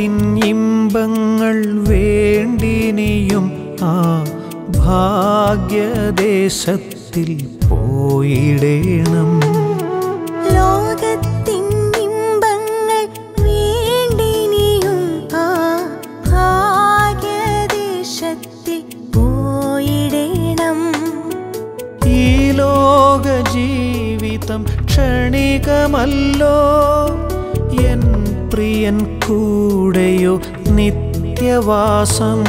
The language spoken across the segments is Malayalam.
ലോകത്തിൻ ഇമ്പങ്ങൾ വേണ്ടിനിയും ആ ഭാഗ്യദേശത്തിൽ പോയിടേണം. ലോകത്തിൻ ഇമ്പങ്ങൾ വേണ്ടിനിയും ആ ഭാഗ്യദേശത്തിൽ പോയിടേണം. ഈ ലോക ജീവിതം ക്ഷണികമല്ലോ, എൻ പ്രിയൻ കൂടെയോ നിത്യവാസം.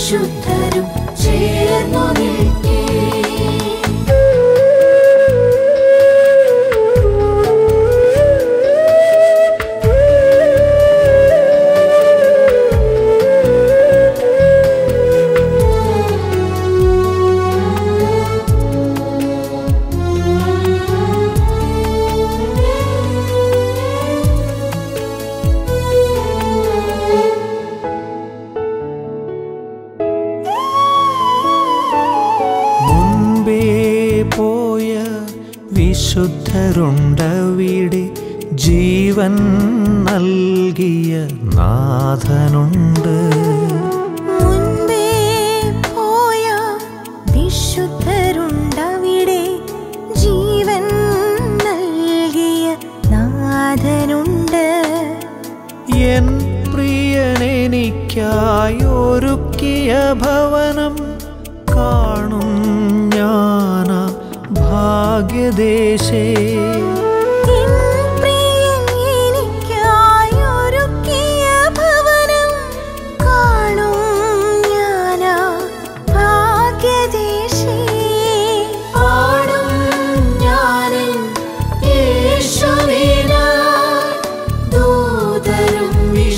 ശുദ്ധരും ചേർന്നു നിൽക്കേ. പോയ വിശുദ്ധരുണ്ടവിടെ, ജീവൻ നൽകിയ നാഥനുണ്ട്. മുൻപേ പോയ വിശുദ്ധരുണ്ടവിടെ, ജീവൻ നൽകിയ നാഥനുണ്ട്. എൻ പ്രിയനെനിക്കായി ഒരുക്കിയ ഭവനം കാണും ഞാനാ ഭാഗ്യദേശേ.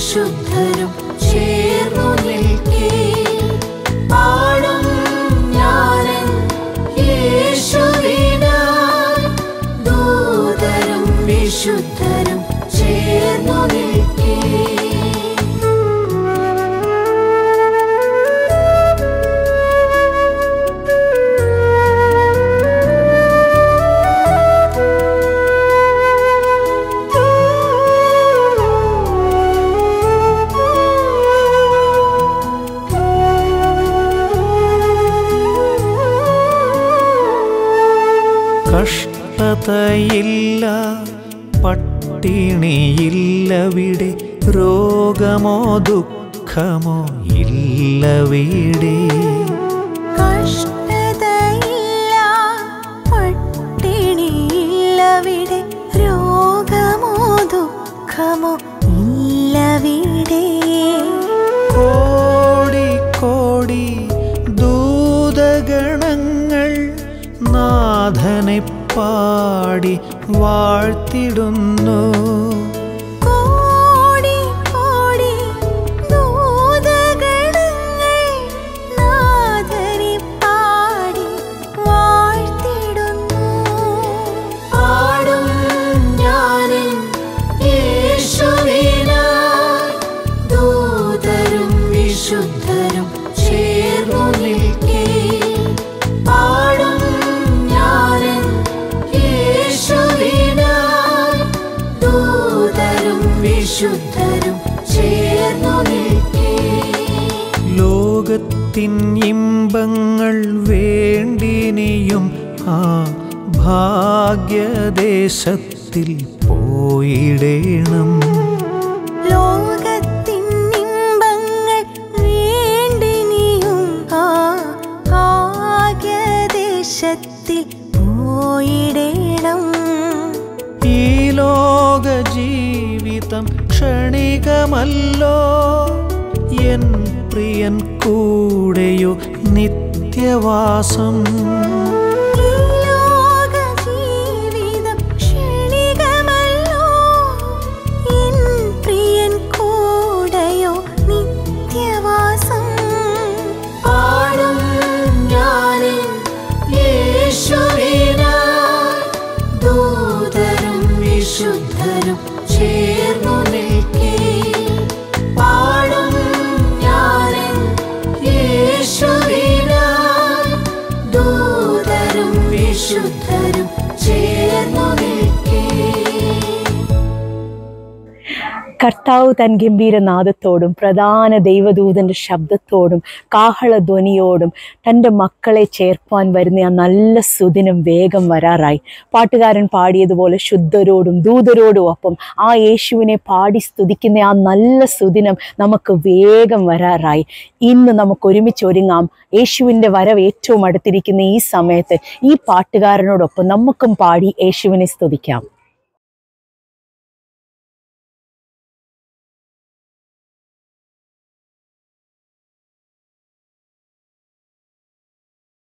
ശുദ്ധരും ചേർന്നു നിൽക്കേ. പാടും ഞാനൻ യേശുവിനായി, ദൂതരും വിശുദ്ധരും ചേർന്നു നിൽക്കേ. കഷ്ടതയില്ല, പട്ടിണിയില്ലവിടെ, രോഗമോ ദുഃഖമോ ഇല്ലവിടെ. കഷ്ടതയില്ല, പട്ടിണിയില്ലവിടെ, രോഗമോ ദുഃഖമോ ഇല്ലവിടെ. കോടി കോടി ദൂതഗണങ്ങൾ നാഥനെ പാടി വാഴ്ത്തിടുന്നു. കോടി കോടി ദൂതഗണങ്ങൾ നാഥനെ പാടി വാഴ്ത്തിടുന്നു. പാടും ഞാനൻ യേശുവിനായി, ദൂതരും വിശുദ്ധരും ചേർന്നു നിൽക്കേ. പാടും ഞാനൻ യേശുവിനായി, ദൂതരും വിശുദ്ധരും ചേർന്നു നിൽക്കേ. ലോകത്തിൻ ഇമ്പങ്ങൾ വേണ്ടിനിയും ആ ഭാഗ്യദേശത്തിൽ പോയിടേണം. ലോകത്തിൻ ഇമ്പങ്ങൾ വേണ്ടിനിയും ആ ഭാഗ്യദേശത്തിൽ പോയിടേണം. ഈ ലോക ജീവിതം ക്ഷണികമല്ലോ, എൻ പ്രിയൻ കൂടെയോ നിത്യവാസം. ഈ ലോക ജീവിതം ക്ഷണികമല്ലോ, എൻ പ്രിയൻ കർത്താവ് തൻ ഗംഭീരനാദത്തോടും പ്രധാന ദൈവദൂതൻ്റെ ശബ്ദത്തോടും കാഹളധ്വനിയോടും തൻ്റെ മക്കളെ ചേർപ്പാൻ വരുന്ന ആ നല്ല സുദിനം വേഗം വരാറായി. പാട്ടുകാരൻ പാടിയതുപോലെ ശുദ്ധരോടും ദൂതരോടും ഒപ്പം ആ യേശുവിനെ പാടി സ്തുതിക്കുന്ന ആ നല്ല സുദിനം നമുക്ക് വേഗം വരാറായി. ഇന്ന് നമുക്ക് ഒരുമിച്ച് ഒരുങ്ങാം. യേശുവിൻ്റെ വരവ് ഏറ്റവും അടുത്തിരിക്കുന്ന ഈ സമയത്ത് ഈ പാട്ടുകാരനോടൊപ്പം നമുക്കും പാടി യേശുവിനെ സ്തുതിക്കാം.